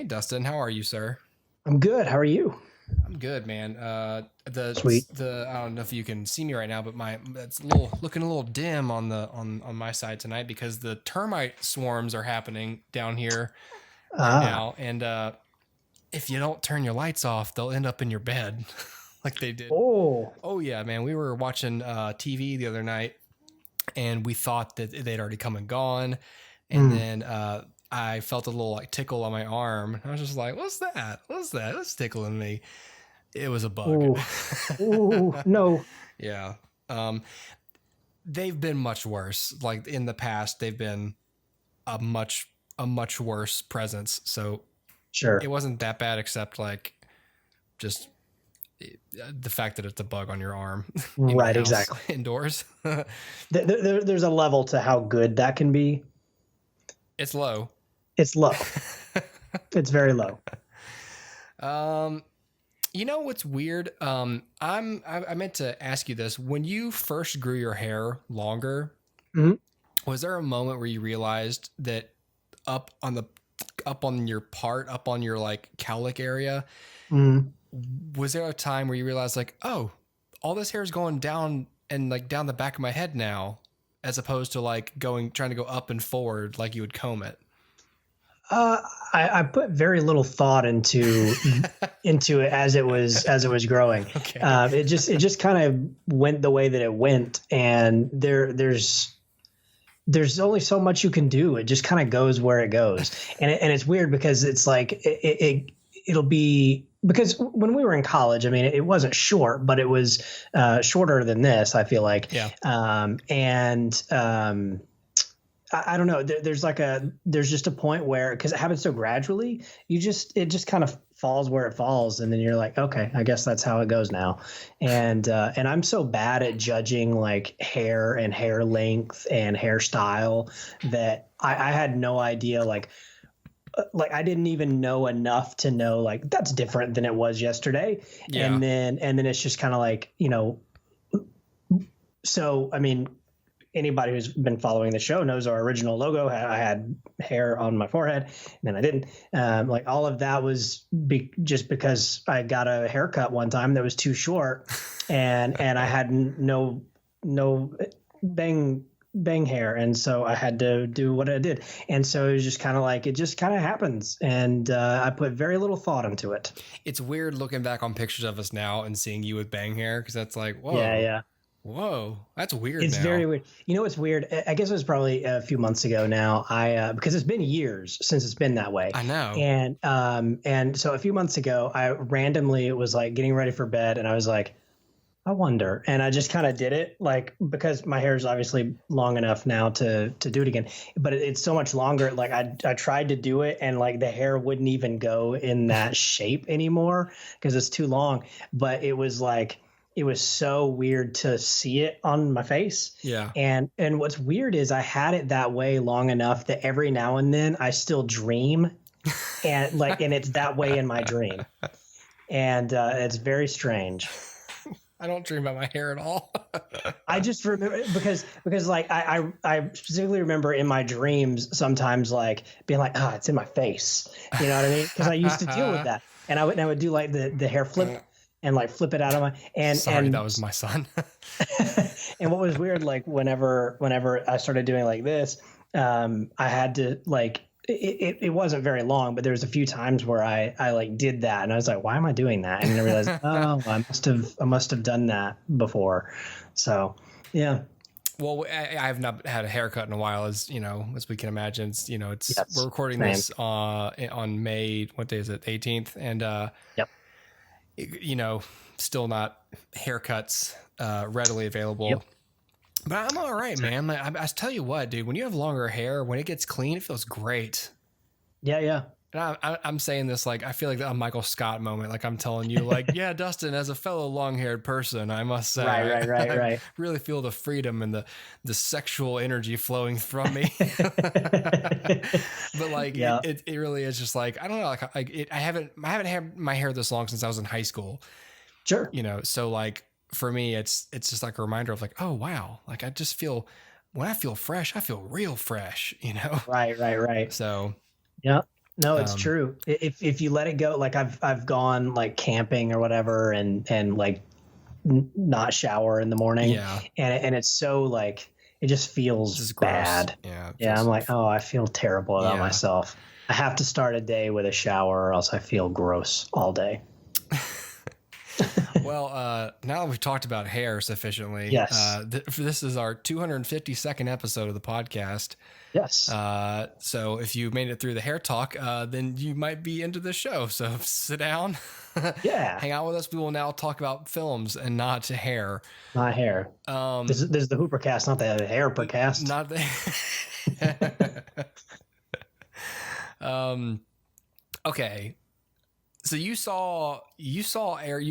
Hey, Dustin, how are you, sir? I'm good. How are you? I'm good, man. Sweet. The I don't know if you can see me right now, but it's looking a little dim on the on my side tonight because the termite swarms are happening down here right Ah, now, and if you don't turn your lights off, they'll end up in your bed, like they did. oh, Oh yeah, man. We were watching TV the other night, and we thought that they'd already come and gone, and mm. then I felt a little like tickle on my arm. I was just like, "What's that? What's that? That's tickling me." It was a bug. Oh, oh, no. Yeah. Um, they've been much worse. Like in the past, they've been a much worse presence. So it Sure. wasn't that bad, except like just the fact that it's a bug on your arm in my Right, house exactly. indoors. There's a level to how good that can be. It's low. It's low. It's very low. um, you know what's weird? I meant to ask you this. When you first grew your hair longer, Mhm. was there a moment where you realized that up on the up on your like cowlick area, Mm. was there a time where you realized like, oh, all this hair is going down and like down the back of my head now, as opposed to like trying to go up and forward like you would comb it? Uh, I put very little thought into it as it was growing. Okay. It just kind of went the way that it went, and there's only so much you can do. It just kind of goes where it goes, and it's weird because it's like it'll be because when we were in college, I mean, it wasn't short, but it was shorter than this. I feel like, Yeah. and I don't know. There's just a point where because it happens so gradually, it just kind of falls where it falls, and then you're like, okay, I guess that's how it goes now. And I'm so bad at judging like hair and hair length and hairstyle that I had no idea like I didn't even know enough to know like that's different than it was yesterday. Yeah. And then it's just kind of like, so I mean anybody who's been following the show knows our original logo. I had hair on my forehead, and then I didn't. Like all of that was just because I got a haircut one time that was too short, and I had no bang hair, and so I had to do what I did. And so it was just kind of like it just kind of happens, and I put very little thought into it. It's weird looking back on pictures of us now and seeing you with bang hair, because that's like, Yeah, whoa, yeah. whoa, that's weird It's now. very weird. You know what's weird? I guess it was probably a few months ago now. I because it's been years since it's been that way. I know. And so a few months ago, I randomly was like getting ready for bed, and I was like, I wonder, and I just kind of did it, like because my hair is obviously long enough now to do it again, but it's so much longer. Like I tried to do it, and like the hair wouldn't even go in that shape anymore because it's too long. But it was like it was so weird to see it on my face. Yeah. And what's weird is I had it that way long enough that every now and then I still dream, and it's that way in my dream, and it's very strange. I don't dream about my hair at all. I just remember because like I specifically remember in my dreams sometimes like being like, it's in my face. You know what I mean? Because I used to deal with that. And I would do like the hair flip and like flip it out of my Sorry, that was my son. and what was weird, like whenever I started doing like this, I had to like it wasn't very long, but there was a few times where I like did that, and I was like, why am I doing that? And then I realized, oh, I must have done that before. So yeah. Well, I have not had a haircut in a while, as you know, as we can imagine. Yes, We're recording same. this on May, what day is it? 18th, and Yep. Still not haircuts readily available. Yep. But I'm all right, man. I tell you what, dude, when you have longer hair, when it gets clean, it feels great. Yeah. And I'm saying this like I feel like a Michael Scott moment. Like I'm telling you, like, yeah, Dustin, as a fellow long-haired person, I must say, Right. I really feel the freedom and the sexual energy flowing from me. But like, Yeah. it really is just like I don't know. Like I haven't had my hair this long since I was in high school. Sure. So like for me, it's just like a reminder of like, oh wow, like I just feel when I feel fresh, I feel real fresh. Right. So Yeah. No, it's true. If you let it go, like I've gone like camping or whatever, and like not shower in the morning, and it's so like it just feels bad. Yeah, I'm like, oh, I feel terrible about myself. I have to start a day with a shower, or else I feel gross all day. Well, now that we've talked about hair sufficiently, yes, this is our 252nd episode of the podcast. Yes. So if you made it through the hair talk, then you might be into the show. So sit down, hang out with us. We will now talk about films and not hair. Not hair. This is the HooperCast, not the HairPercast. Not the. Okay. So you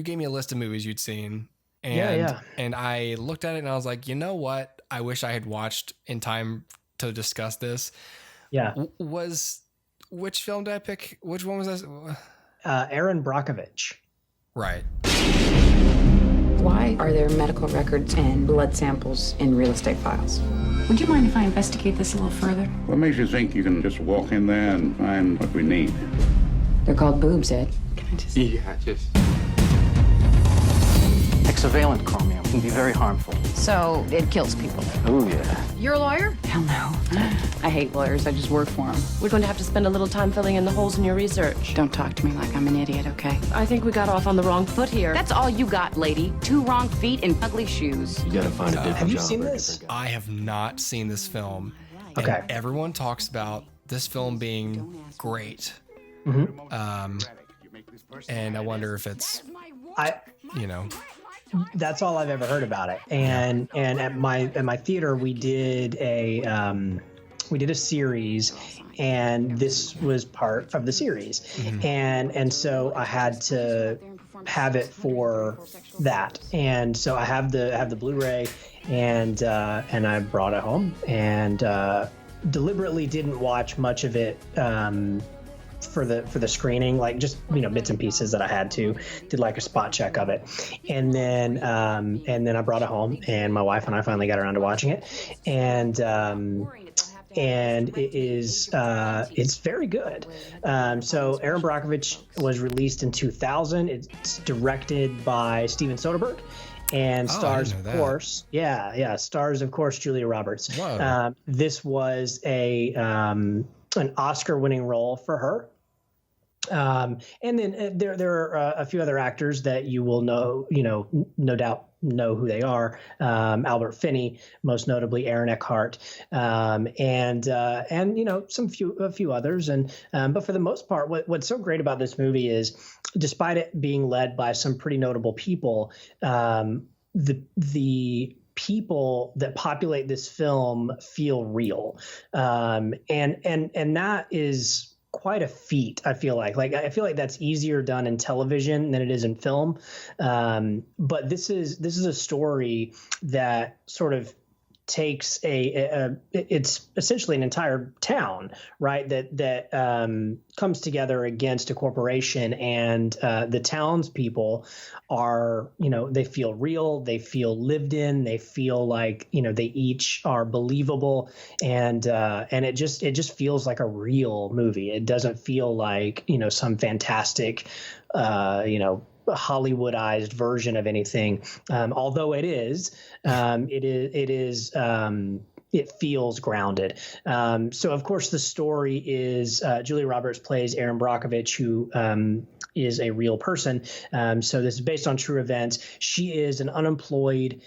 gave me a list of movies you'd seen, and I looked at it and I was like, you know what? I wish I had watched in time to discuss this. Yeah. Which film did I pick? Which one was this? Erin Brockovich. Right. Why are there medical records and blood samples in real estate files? Would you mind if I investigate this a little further? What makes you think you can just walk in there and find what we need? They're called boobs, Ed. Can I just... Yeah, just... Hexavalent chromium can be very harmful. So it kills people. Oh, yeah. You're a lawyer? Hell no. I hate lawyers. I just work for them. We're going to have to spend a little time filling in the holes in your research. Don't talk to me like I'm an idiot, okay? I think we got off on the wrong foot here. That's all you got, lady. 2 wrong feet and ugly shoes. You gotta find a different job. Have you seen this? I have not seen this film. Okay. And everyone talks about this film being great. Mm-hmm. And I wonder if it's, that's all I've ever heard about it. And at my theater, we did a series, and this was part of the series. Mm-hmm. And so I had to have it for that. And so I have the Blu-ray, and I brought it home, and deliberately didn't watch much of it for the screening, like just bits and pieces that I had to, did like a spot check of it, and then I brought it home, and my wife and I finally got around to watching it, and it is it's very good. So Erin Brockovich was released in 2000. It's directed by Steven Soderbergh. And stars, of course, stars, of course, Julia Roberts. This was an Oscar-winning role for her. And then there are a few other actors that you will know, no doubt know who they are. Albert Finney, most notably Aaron Eckhart, and a few others. But for the most part, what's so great about this movie is, despite it being led by some pretty notable people, the people that populate this film feel real, and that is quite a feat. I feel like that's easier done in television than it is in film. But this is a story that sort of takes it's essentially an entire town, right? That comes together against a corporation, and the townspeople are, they feel real, they feel lived in, they feel like, they each are believable, and it just feels like a real movie. It doesn't feel like, some fantastic, Hollywoodized version of anything, although it feels grounded. So of course the story is Julia Roberts plays Erin Brockovich, who is a real person. So this is based on true events. She is an unemployed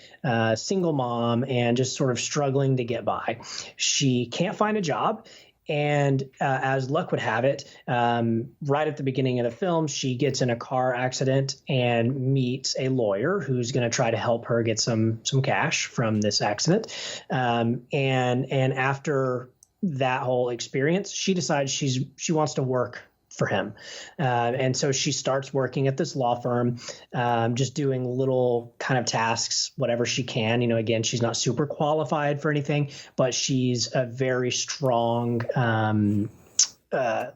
single mom and just sort of struggling to get by. She can't find a job. And as luck would have it, right at the beginning of the film, she gets in a car accident and meets a lawyer who's going to try to help her get some cash from this accident. And after that whole experience, she decides she wants to work for him. And so she starts working at this law firm, just doing little kind of tasks, whatever she can. Again, she's not super qualified for anything, but she's a very strong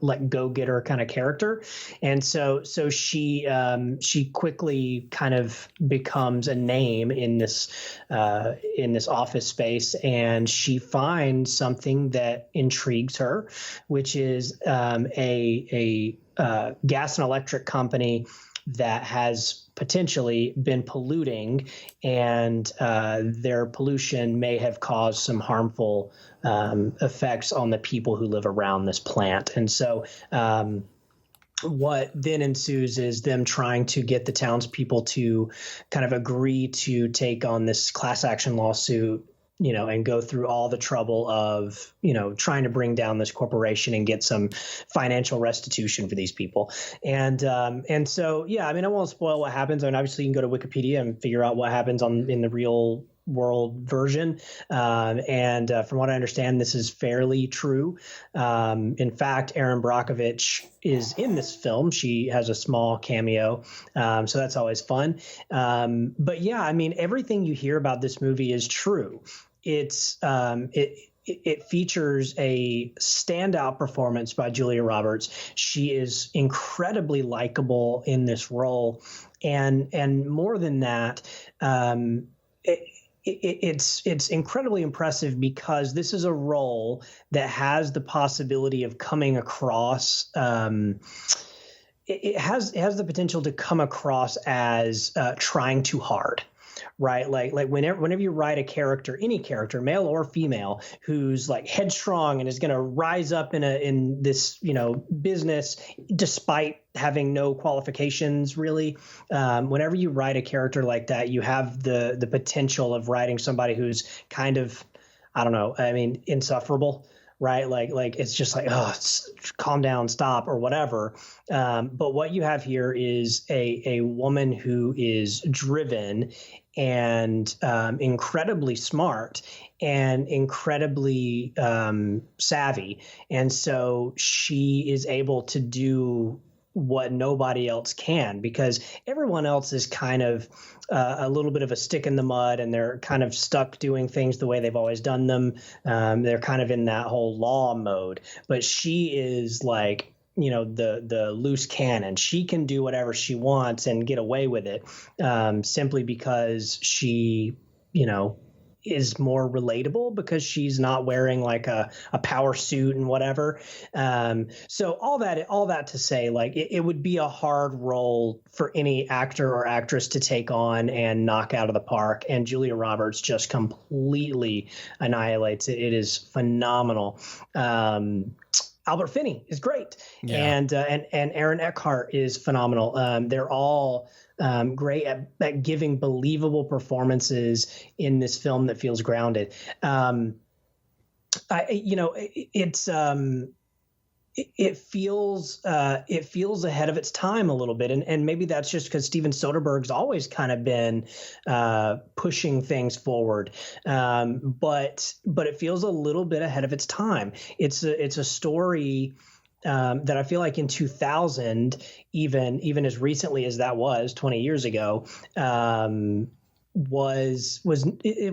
like go-getter kind of character. And so she quickly kind of becomes a name in this office space, and she finds something that intrigues her, which is a gas and electric company that has potentially been polluting, and their pollution may have caused some harmful effects on the people who live around this plant. And so what then ensues is them trying to get the townspeople to kind of agree to take on this class action lawsuit, and go through all the trouble of, trying to bring down this corporation and get some financial restitution for these people. And so, yeah, I mean, I won't spoil what happens. I mean, obviously you can go to Wikipedia and figure out what happens in the real world version. And from what I understand, this is fairly true. In fact, Erin Brockovich is in this film. She has a small cameo. So that's always fun. But yeah, I mean, everything you hear about this movie is true. It features a standout performance by Julia Roberts. She is incredibly likable in this role, and more than that, it's incredibly impressive because this is a role that has the possibility of coming across. It has the potential to come across as trying too hard. Right. Like whenever you write a character, any character, male or female, who's like headstrong and is going to rise up in this, business despite having no qualifications, really. Whenever you write a character like that, you have the potential of writing somebody who's kind of, I don't know, I mean, insufferable. Right. Like it's just like, calm down, stop, or whatever. But what you have here is a woman who is driven and incredibly smart and incredibly savvy. And so she is able to do what nobody else can, because everyone else is kind of a little bit of a stick in the mud, and they're kind of stuck doing things the way they've always done them. They're kind of in that whole law mode, but she is like, the loose cannon. She can do whatever she wants and get away with it, simply because she, is more relatable because she's not wearing like a power suit and whatever. So all that to say, like it would be a hard role for any actor or actress to take on and knock out of the park. And Julia Roberts just completely annihilates it. It is phenomenal. Albert Finney is great. Yeah. And Aaron Eckhart is phenomenal. They're all great at giving believable performances in this film that feels grounded. It feels ahead of its time a little bit, and maybe that's just because Steven Soderbergh's always kind of been pushing things forward, but it feels a little bit ahead of its time. It's a story that I feel like in 2000, even as recently as that was 20 years ago, it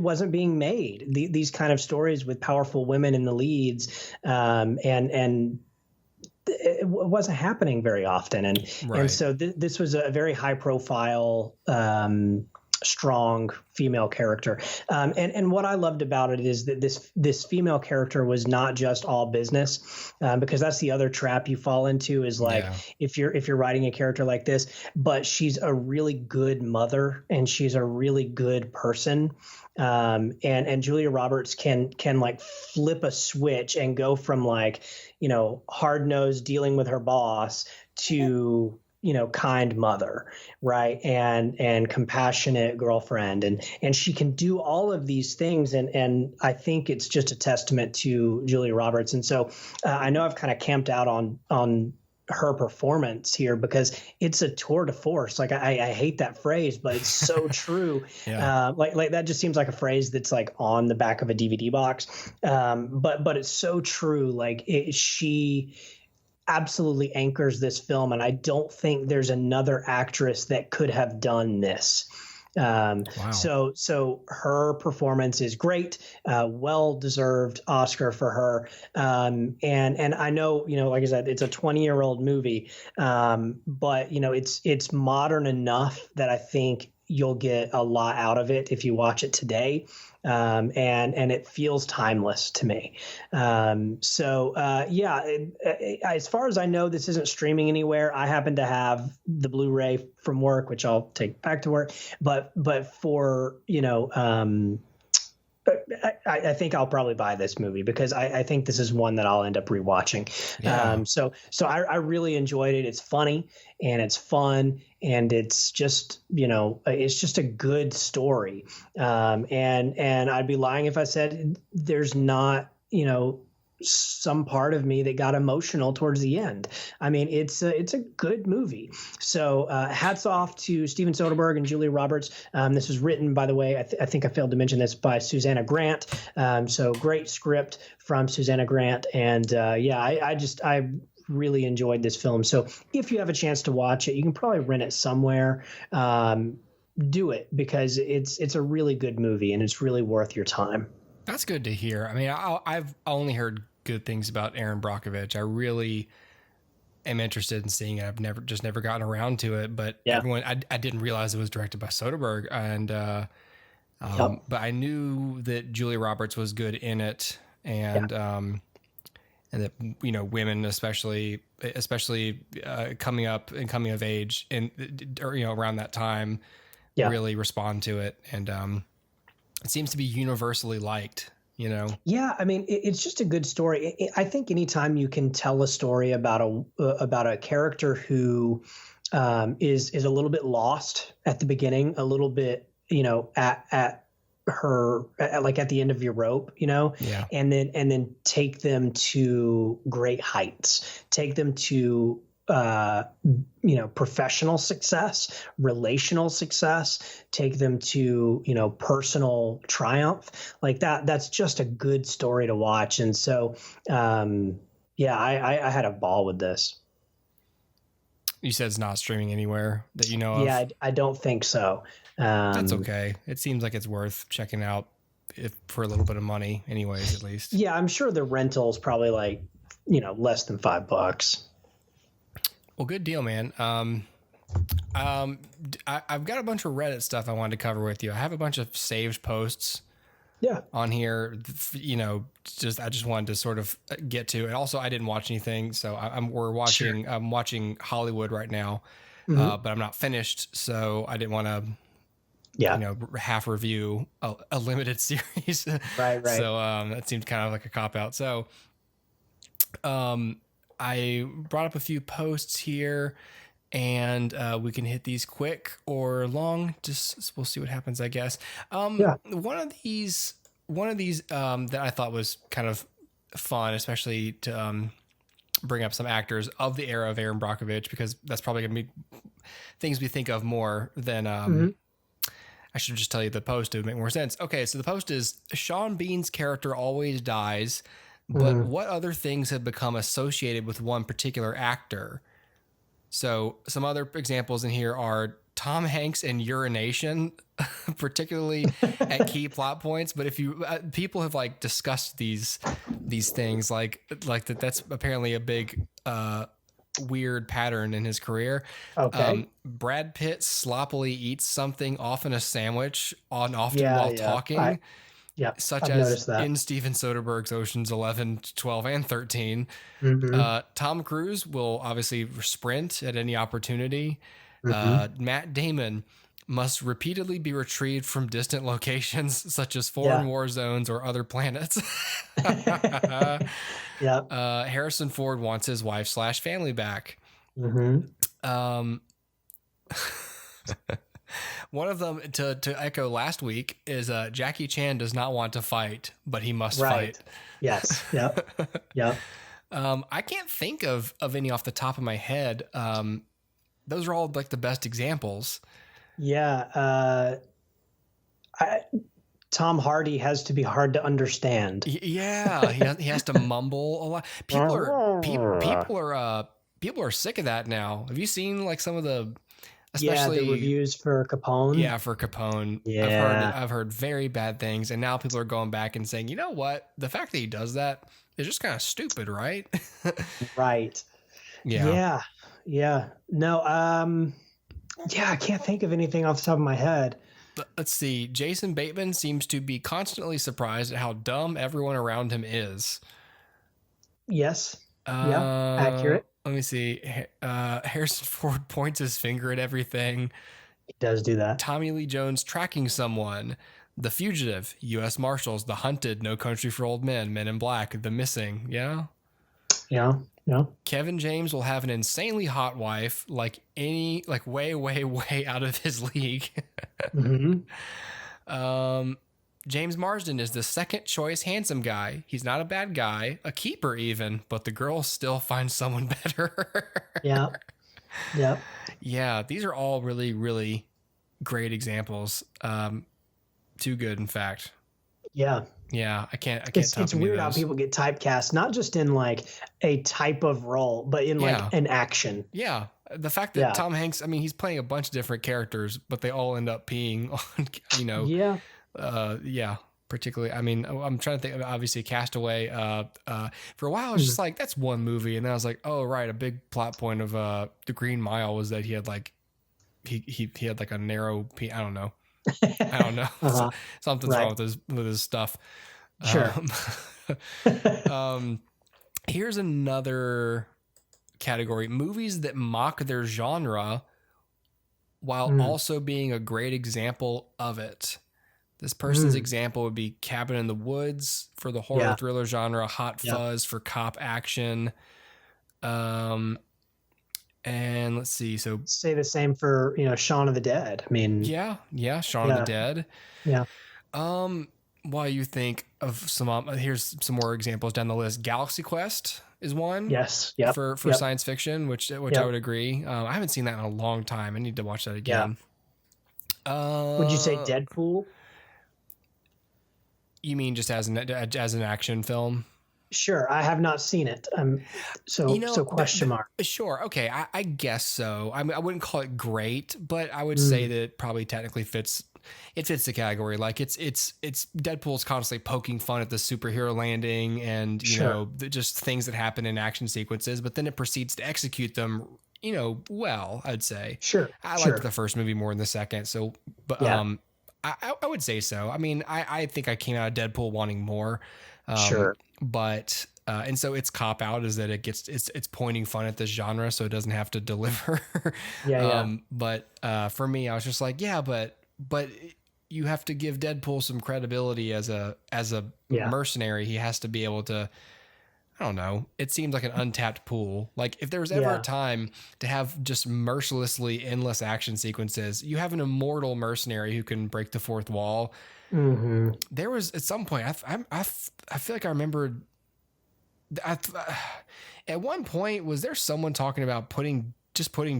wasn't being made. These kind of stories with powerful women in the leads, and it wasn't happening very often. And so this was a very high profile, strong female character. And what I loved about it is that this female character was not just all business, because that's the other trap you fall into is like, if you're writing a character like this, but she's a really good mother and she's a really good person. And Julia Roberts can like flip a switch and go from like, hard-nosed dealing with her boss to, kind mother, right? And compassionate girlfriend. And she can do all of these things. And I think it's just a testament to Julia Roberts. And so I know I've kind of camped out on her performance here because it's a tour de force. Like I hate that phrase, but it's so true. Like that just seems like a phrase that's like on the back of a DVD box. But it's so true. Like she absolutely anchors this film. And I don't think there's another actress that could have done this. Wow. So her performance is great, well-deserved Oscar for her. And I know, like I said, it's a 20-year-old movie, but it's modern enough that I think you'll get a lot out of it if you watch it today. And it feels timeless to me. As far as I know, this isn't streaming anywhere. I happen to have the Blu-ray from work, which I'll take back to work. But for, I think I'll probably buy this movie because I think this is one that I'll end up rewatching. Yeah. So I really enjoyed it. It's funny and it's fun and it's just, it's just a good story. And I'd be lying if I said there's not, some part of me that got emotional towards the end. I mean, it's a good movie. So hats off to Steven Soderbergh and Julia Roberts. This was written, by the way, I think I failed to mention this, by Susanna Grant. So great script from Susanna Grant. And I really enjoyed this film. So if you have a chance to watch it, you can probably rent it somewhere. Do it because it's a really good movie and it's really worth your time. That's good to hear. I mean, I've only heard good things about Erin Brockovich. I really am interested in seeing it. I've never gotten around to it, but everyone, I didn't realize it was directed by Soderbergh, and but I knew that Julia Roberts was good in it, and that women especially coming up and coming of age around that time really respond to it, and it seems to be universally liked, Yeah, I mean, it's just a good story. I think anytime you can tell a story about a character who is a little bit lost at the beginning, a little bit, at the end of your rope, and then take them to great heights, take them to professional success, relational success, take them to, personal triumph like that. That's just a good story to watch. And so, I had a ball with this. You said it's not streaming anywhere that you know of? Yeah, I don't think so. That's okay. It seems like it's worth checking out for a little bit of money anyways, at least. Yeah, I'm sure the rental's probably less than $5. Well, good deal, man. I've got a bunch of Reddit stuff I wanted to cover with you. I have a bunch of saved posts on here, I just wanted to sort of get to. And also I didn't watch anything. So I'm watching Hollywood right now, but I'm not finished. So I didn't want to, half review a limited series. Right. So that seemed kind of like a cop out. So I brought up a few posts here, and we can hit these quick or long. We'll see what happens, I guess. One of these that I thought was kind of fun, especially to bring up some actors of the era of Erin Brockovich, because that's probably going to be things we think of more than. I should just tell you the post to make more sense. Okay, so the post is Sean Bean's character always dies. But what other things have become associated with one particular actor? So some other examples in here are Tom Hanks and urination, particularly at key plot points. But if you people have discussed these things like that's apparently a big weird pattern in his career. Okay. Brad Pitt sloppily eats something, often a sandwich, while talking. Such as in Steven Soderbergh's Ocean's 11, 12, and 13. Tom Cruise will obviously sprint at any opportunity. Matt Damon must repeatedly be retrieved from distant locations such as foreign war zones or other planets. Harrison Ford wants his wife / family back. One of them, to echo last week, is Jackie Chan does not want to fight, but he must fight. Yes. Yep. I can't think of any off the top of my head. Those are all the best examples. Yeah. Tom Hardy has to be hard to understand. Yeah, he has to mumble a lot. People are sick of that now. Have you seen some of the Especially the reviews for Capone. Yeah, for Capone. Yeah. I've heard very bad things, and now people are going back and saying, you know what? The fact that he does that is just kind of stupid, right? Right. Yeah. Yeah. No, yeah, I can't think of anything off the top of my head. Let's see. Jason Bateman seems to be constantly surprised at how dumb everyone around him is. Yes. Yeah. Accurate. Let me see. Harrison Ford points his finger at everything. He does do that. Tommy Lee Jones tracking someone. The Fugitive, U.S. Marshals, The Hunted, No Country for Old Men, Men in Black, The Missing. Yeah. Yeah. Kevin James will have an insanely hot wife, like way, way, way out of his league. Mm-hmm. James Marsden is the second choice handsome guy. He's not a bad guy, a keeper even, but the girl still finds someone better. Yeah. Yep. Yeah, these are all really, really great examples. Too good, in fact. Yeah. Yeah, I can't. It's weird how people get typecast, not just in like a type of role, but in like an action. Yeah. The fact that Tom Hanks, I mean, he's playing a bunch of different characters, but they all end up peeing on, Yeah. Particularly, I mean, I'm trying to think of, obviously, Castaway. For a while, I was just like, that's one movie. And then I was like, oh, right. A big plot point of The Green Mile was that he had like, he had like a narrow pee. I don't know. Something's wrong with his stuff. Sure. Here's another category: movies that mock their genre while also being a great example of it. This person's example would be Cabin in the Woods for the horror thriller genre, Hot Fuzz for cop action. And let's see. So say the same for, Shaun of the Dead. I mean, Shaun of the Dead. Yeah. While you think of some, here's some more examples down the list. Galaxy Quest is one. Yes. Yeah. For science fiction, which I would agree. I haven't seen that in a long time. I need to watch that again. Would you say Deadpool? You mean just as an action film? Sure, I have not seen it. So question mark. Sure, okay, I guess so. I mean, I wouldn't call it great, but I would say that it probably technically fits. It fits the category. Like it's Deadpool's constantly poking fun at the superhero landing and just things that happen in action sequences, but then it proceeds to execute them. Well, I'd say. Sure. I liked the first movie more than the second. So, but I would say so. I mean, I think I came out of Deadpool wanting more. Sure. But and so its cop out is that it's pointing fun at this genre, so it doesn't have to deliver. But for me, I was just like, but you have to give Deadpool some credibility as a mercenary. He has to be able to. I don't know. It seems like an untapped pool. Like if there was ever a time to have just mercilessly endless action sequences, you have an immortal mercenary who can break the fourth wall. Mm-hmm. There was at some point, I feel like I remembered. At one point, was there someone talking about putting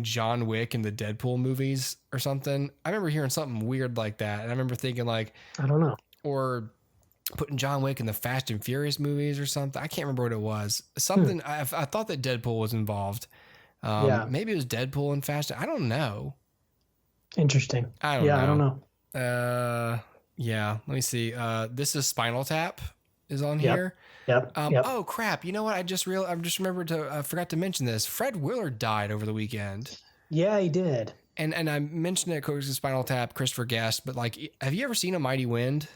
John Wick in the Deadpool movies or something? I remember hearing something weird like that, and I remember thinking like, I don't know, or putting John Wick in the Fast and Furious movies or something. I can't remember what it was. Something I thought that Deadpool was involved. Maybe it was Deadpool and Fast. I don't know. Interesting. I don't know. Yeah. Let me see. This is Spinal Tap is on here. Yep. Oh crap! You know what? I just remembered to forgot to mention this. Fred Willard died over the weekend. Yeah, he did. And I mentioned it because of Spinal Tap, Christopher Guest. But like, have you ever seen A Mighty Wind?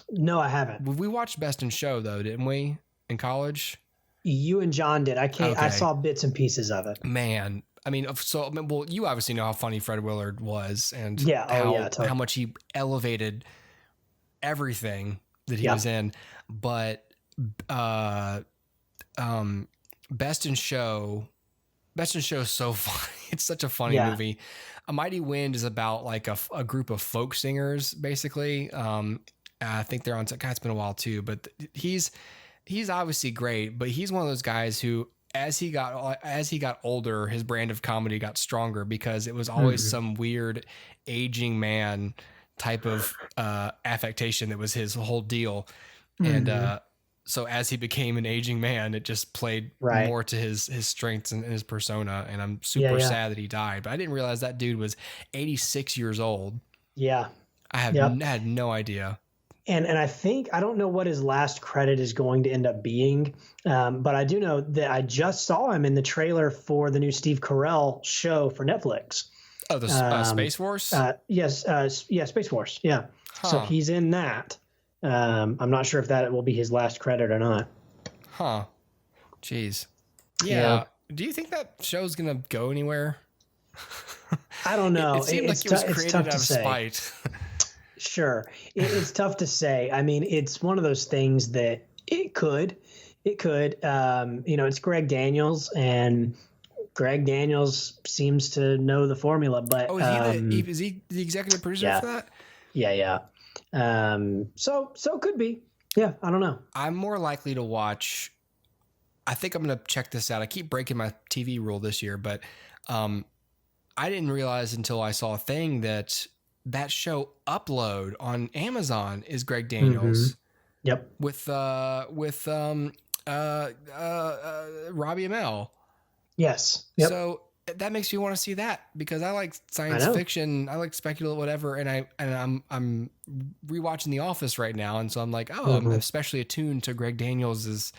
No, I haven't. We watched Best in Show though, didn't we? In college. You and John did. I saw bits and pieces of it. Man, I mean, you obviously know how funny Fred Willard was, and totally. how much he elevated everything that he was in. But Best in Show is so funny. It's such a funny movie. A Mighty Wind is about like a group of folk singers, basically. I think they're on. God, it's been a while too, but he's obviously great. But he's one of those guys who, as he got older, his brand of comedy got stronger because it was always some weird aging man type of affectation that was his whole deal. And so as he became an aging man, it just played more to his strengths and his persona. And I'm super sad that he died, but I didn't realize that dude was 86 years old. Yeah. I had no idea. And I think, I don't know what his last credit is going to end up being, but I do know that I just saw him in the trailer for the new Steve Carell show for Netflix. Oh, the Space Force? Yes. Space Force. Yeah. Huh. So he's in that. I'm not sure if that will be his last credit or not. Huh. Jeez. Yeah. Do you think that show's going to go anywhere? I don't know. It seemed like it was created out of spite. Sure. It's tough to say. I mean, it's one of those things that it could, it's Greg Daniels, and Greg Daniels seems to know the formula, but is he the executive producer for that? Yeah. So it could be. Yeah. I don't know. I'm more likely to watch. I think I'm going to check this out. I keep breaking my TV rule this year, but, I didn't realize until I saw a thing that show Upload on Amazon is Greg Daniels. Mm-hmm. Yep. With Robbie Amell. Yes. Yep. So that makes me want to see that, because I like science fiction. I like speculative, whatever. And I'm rewatching The Office right now. And so I'm like, I'm especially attuned to Greg Daniels's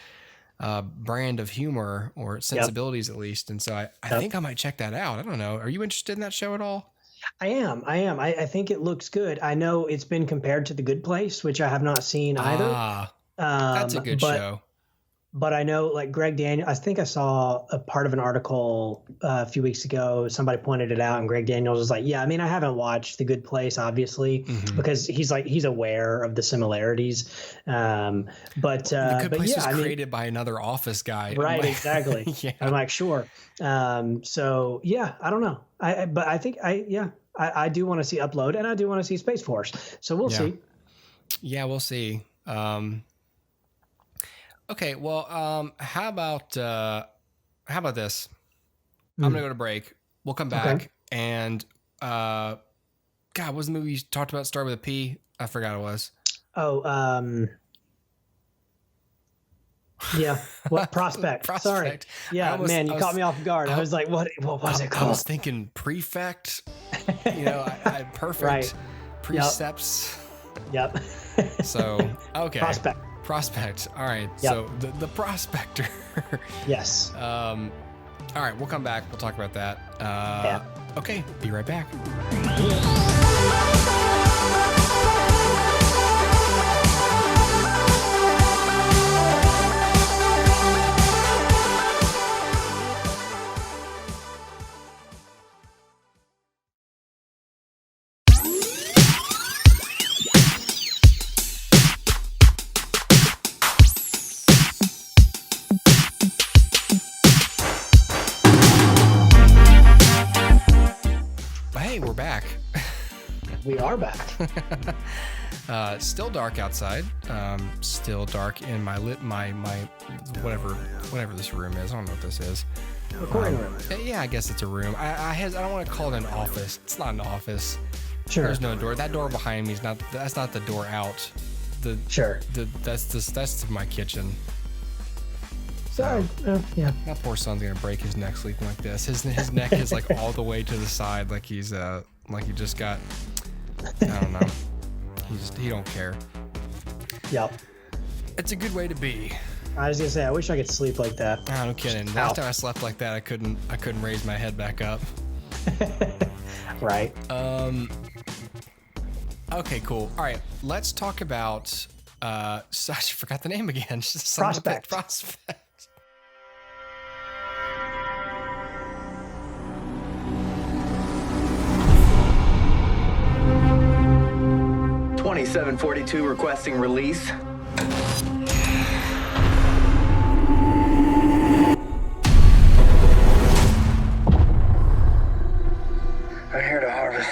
brand of humor, or sensibilities at least. And so I think I might check that out. I don't know. Are you interested in that show at all? I am. I think it looks good. I know it's been compared to The Good Place, which I have not seen either. That's a good show. But I know, like, Greg Daniels, I think I saw a part of an article a few weeks ago. Somebody pointed it out, and Greg Daniels was like, I haven't watched The Good Place, obviously, because he's aware of the similarities. But The Good Place was created by another Office guy. Right, exactly. I'm like, sure. So, I don't know. But I think I do want to see Upload, and I do want to see Space Force. So we'll see. Yeah, we'll see. Okay, well, how about this? I'm gonna go to break. We'll come back, and God, what was the movie you talked about? Start with a P. I forgot it was. What? Prospect. Sorry. Yeah, man, you caught me off guard. I was like, what was it called? I was thinking Prefect. I perfect. Right. Precepts. Yep. So okay. Prospect. All right. Yep. So the Prospector. Yes. All right. We'll come back. We'll talk about that. Okay. Be right back. We're back. We are back. Still dark outside. Still dark in my whatever this room is. I don't know what this is. Recording room. Yeah, I guess it's a room. I don't want to call it an office. It's not an office. Sure. There's no door. That door behind me is not. That's not the door out. That's my kitchen. Sorry. My poor son's gonna break his neck sleeping like this. His neck is like all the way to the side, like he's like he just got. I don't know. He don't care. Yep. It's a good way to be. I was gonna say, I wish I could sleep like that. No kidding. Last time I slept like that, I couldn't raise my head back up. Right. Okay, cool. All right, let's talk about. I forgot the name again. Prospect. Prospect. 2742 requesting release. I'm here to harvest.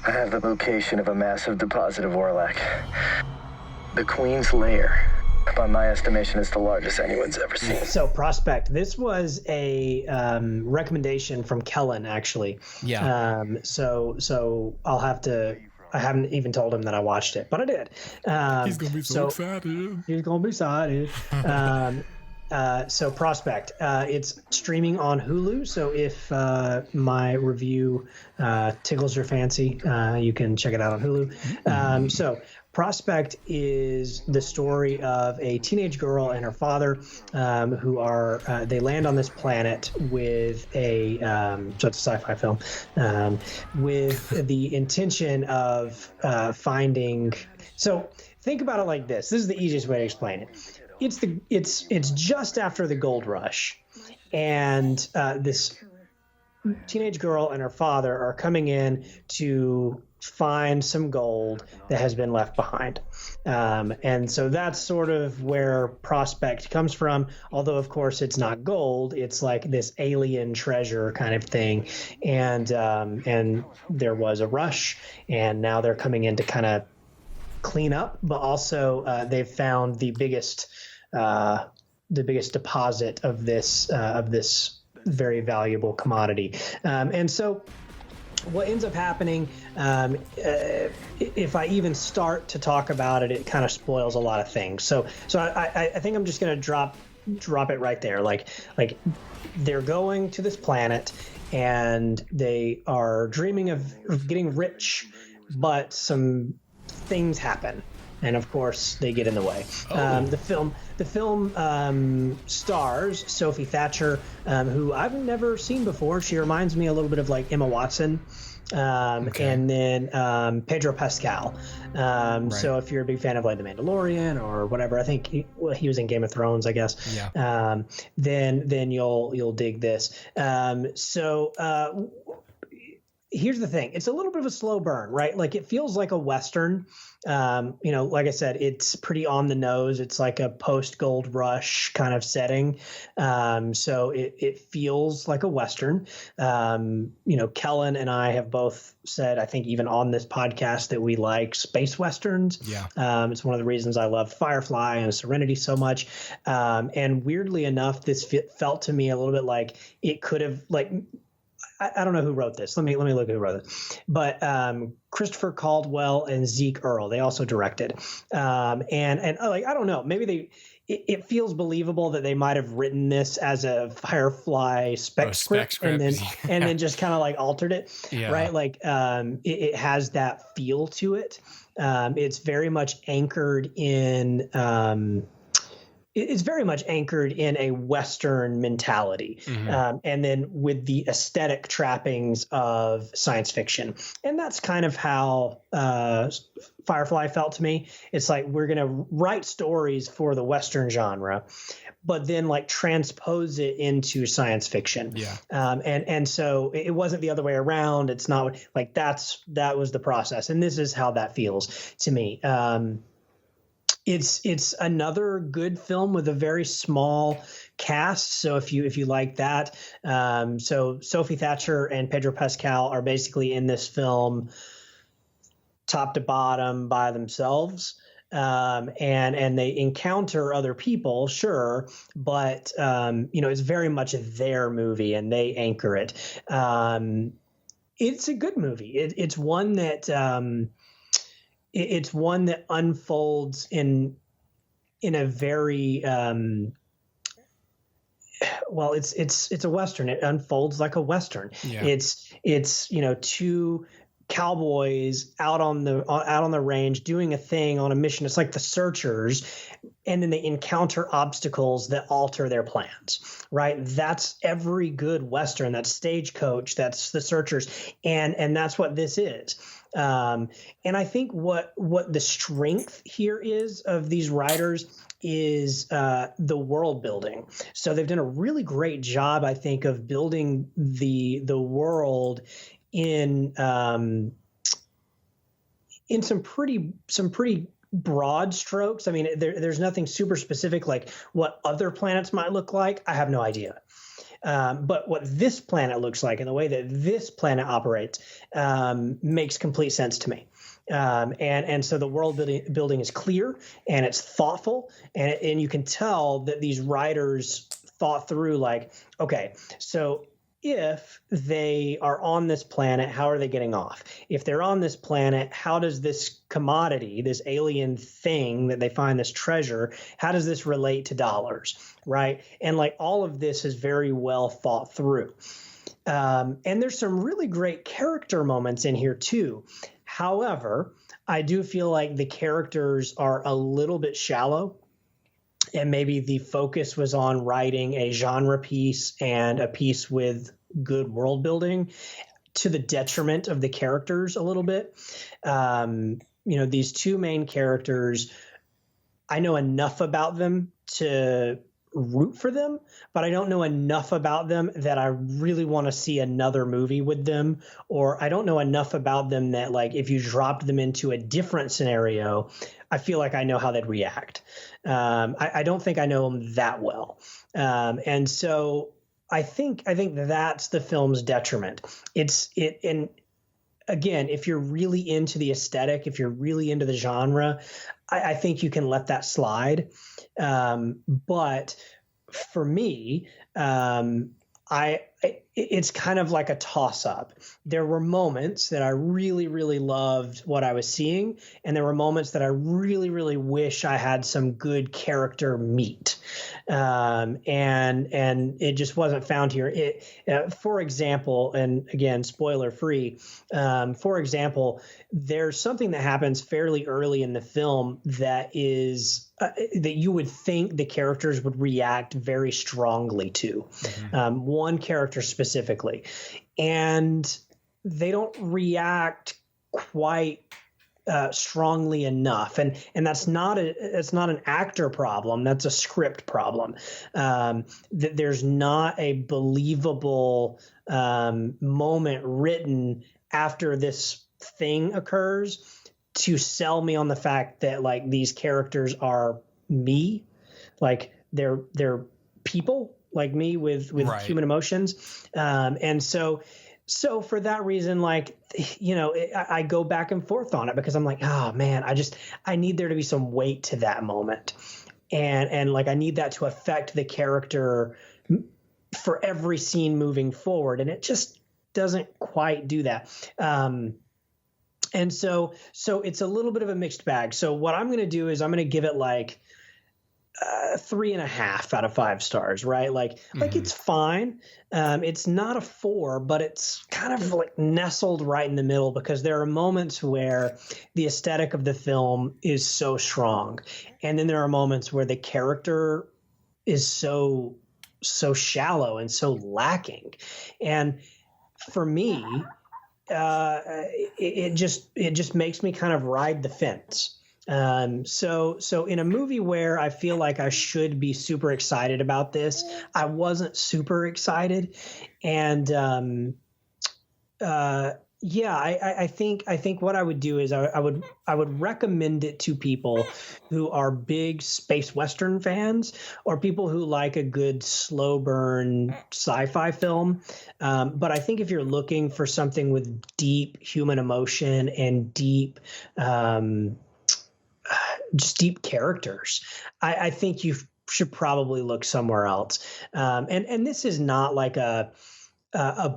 I have the location of a massive deposit of Orlac. The Queen's Lair. By my estimation, it's the largest anyone's ever seen. So, Prospect, this was a recommendation from Kellen, actually. Yeah. So I'll have to haven't even told him that I watched it, but I did. He's gonna be so excited. He's gonna be excited. So Prospect, it's streaming on Hulu. So if my review tickles your fancy, you can check it out on Hulu. So Prospect is the story of a teenage girl and her father, who are they land on this planet with a so it's a sci-fi film, with the intention of finding. So think about it like this. This is the easiest way to explain it. It's just after the gold rush, and this teenage girl and her father are coming in to find some gold that has been left behind. And so that's sort of where Prospect comes from. Although, of course, it's not gold. It's like this alien treasure kind of thing. And there was a rush, and now they're coming in to kind of clean up. But also, they've found the biggest deposit of this very valuable commodity. And so what ends up happening, if I even start to talk about it, it kind of spoils a lot of things. So I think I'm just going to drop it right there. Like they're going to this planet and they are dreaming of getting rich, but some things happen. And of course, they get in the way. The film stars Sophie Thatcher, who I've never seen before. She reminds me a little bit of like Emma Watson, and then Pedro Pascal. Right. So if you're a big fan of like The Mandalorian or whatever, I think he was in Game of Thrones, I guess. Yeah. Then you'll dig this. Here's the thing. It's a little bit of a slow burn, right? Like it feels like a Western. Like I said, it's pretty on the nose. It's like a post-gold rush kind of setting. So it feels like a Western. Kellen and I have both said, I think even on this podcast, that we like space Westerns. Yeah. It's one of the reasons I love Firefly and Serenity so much. And weirdly enough, this felt to me a little bit like it could have like, I don't know who wrote this. Let me look who wrote it. But Christopher Caldwell and Zeke Earl, they also directed. And like I don't know, maybe it feels believable that they might have written this as a Firefly spec script and then just kind of like altered it. Yeah. Right? Like it has that feel to it. It's very much anchored in it's very much anchored in a Western mentality, and then with the aesthetic trappings of science fiction. And that's kind of how Firefly felt to me. It's like we're going to write stories for the Western genre, but then like transpose it into science fiction. Yeah. And so it wasn't the other way around. It's not like that was the process. And this is how that feels to me. It's another good film with a very small cast. So if you like that, so Sophie Thatcher and Pedro Pascal are basically in this film top to bottom by themselves. And they encounter other people, sure, but it's very much their movie and they anchor it. It's a good movie. It's one that it's one that unfolds in a very it's a Western. It unfolds like a Western. Yeah. It's two cowboys out on the range doing a thing on a mission. It's like the Searchers, and then they encounter obstacles that alter their plans, right? That's every good Western. That's Stagecoach, that's the Searchers, and that's what this is. And I think what the strength here is of these writers is the world building. So they've done a really great job, I think, of building the world in some pretty broad strokes. I mean, there's nothing super specific like what other planets might look like. I have no idea. But what this planet looks like and the way that this planet operates makes complete sense to me. And so the world building is clear and it's thoughtful, and you can tell that these writers thought through like, okay, so if they are on this planet, how are they getting off? If they're on this planet, how does this commodity, this alien thing that they find, this treasure, how does this relate to dollars, right? And like all of this is very well thought through. And there's some really great character moments in here too. However, I do feel like the characters are a little bit shallow. And maybe the focus was on writing a genre piece and a piece with good world building to the detriment of the characters a little bit. These two main characters, I know enough about them to root for them, but I don't know enough about them that I really want to see another movie with them, or I don't know enough about them that like if you dropped them into a different scenario, I feel like I know how they'd react. I don't think I know them that well. And so I think that's the film's detriment. And again, if you're really into the aesthetic, if you're really into the genre, I think you can let that slide. But for me, it's kind of like a toss up. There were moments that I really, really loved what I was seeing. And there were moments that I really, really wish I had some good character meat. And it just wasn't found here. For example, and again, spoiler free, for example, there's something that happens fairly early in the film that is that you would think the characters would react very strongly to. One character specifically, and they don't react quite strongly enough, and that's not an actor problem. That's a script problem. That there's not a believable moment written after this thing occurs to sell me on the fact that like these characters are me, like they're people like me with right. Human emotions. And so for that reason, like, I go back and forth on it because I'm like, oh man, I need there to be some weight to that moment. And like, I need that to affect the character for every scene moving forward. And it just doesn't quite do that. And so it's a little bit of a mixed bag. So what I'm going to do is I'm going to give it like 3.5 out of 5 stars, right? Like it's fine. It's not a 4, but it's kind of like nestled right in the middle because there are moments where the aesthetic of the film is so strong. And then there are moments where the character is so shallow and so lacking. And for me, it just makes me kind of ride the fence. So in a movie where I feel like I should be super excited about this, I wasn't super excited. And, I think what I would do is I would recommend it to people who are big space Western fans or people who like a good slow burn sci-fi film. But I think if you're looking for something with deep human emotion and deep characters, I think you should probably look somewhere else. And this is not like a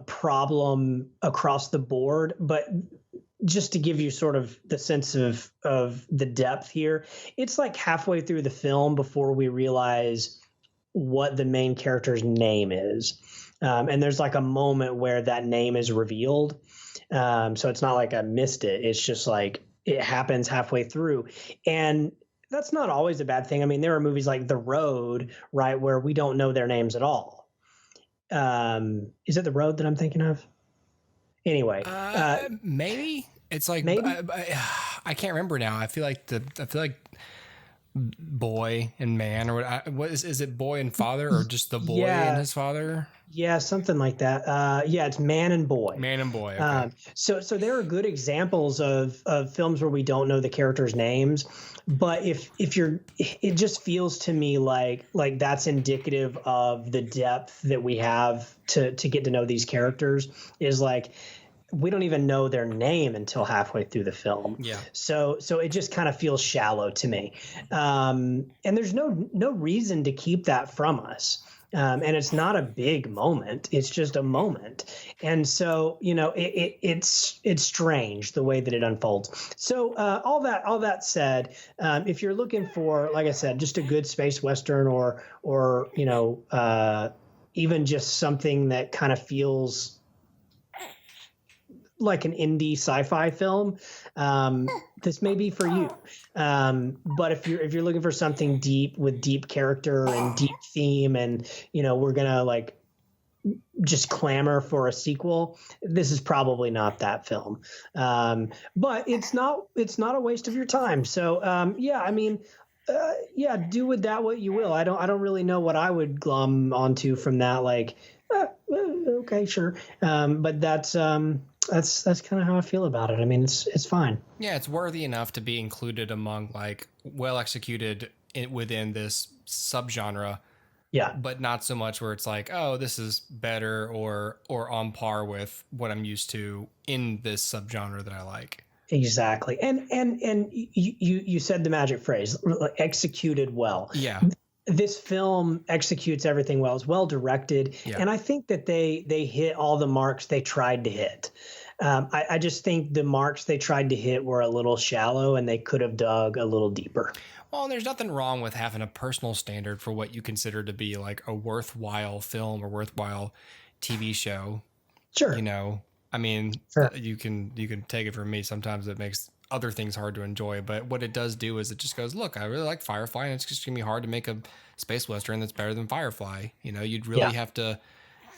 problem across the board, but just to give you sort of the sense of the depth here, it's like halfway through the film before we realize what the main character's name is. And there's like a moment where that name is revealed. So it's not like I missed it. It's just like it happens halfway through. And that's not always a bad thing. I mean, there are movies like The Road, right, where we don't know their names at all. Is it The Road that I'm thinking of? Anyway, maybe it's like maybe I can't remember now. I feel like boy and man, or what is it? Boy and father, or just the boy and his father? Yeah, something like that. It's Man and Boy. Man and Boy. Okay. So there are good examples of films where we don't know the characters' names, but it just feels to me like that's indicative of the depth that we have to get to know these characters. Is like we don't even know their name until halfway through the film. Yeah. So it just kind of feels shallow to me, and there's no reason to keep that from us. And it's not a big moment. It's just a moment. And so, it's strange the way that it unfolds. So all that said, if you're looking for, like I said, just a good space Western or even just something that kind of feels like an indie sci-fi film, this may be for you. But if you're looking for something deep with deep character and deep theme, and we're gonna like just clamor for a sequel, this is probably not that film. But it's not a waste of your time. So do with that what you will. I don't really know what I would glom onto from that. Like, okay, sure. But that's kind of how I feel about it. I mean, it's fine. Yeah, it's worthy enough to be included among like well executed within this subgenre. Yeah, but not so much where it's like, oh, this is better or on par with what I'm used to in this subgenre that I like. Exactly. And you said the magic phrase, executed well. Yeah. This film executes everything well. It's well directed. Yeah. And I think that they hit all the marks they tried to hit. I just think the marks they tried to hit were a little shallow, and they could have dug a little deeper. Well, there's nothing wrong with having a personal standard for what you consider to be like a worthwhile film or worthwhile TV show. Sure. I mean, sure. You can take it from me. Sometimes it makes other things hard to enjoy, but what it does do is it just goes, look, I really like Firefly, and it's just gonna be hard to make a space Western that's better than Firefly. You'd really have to,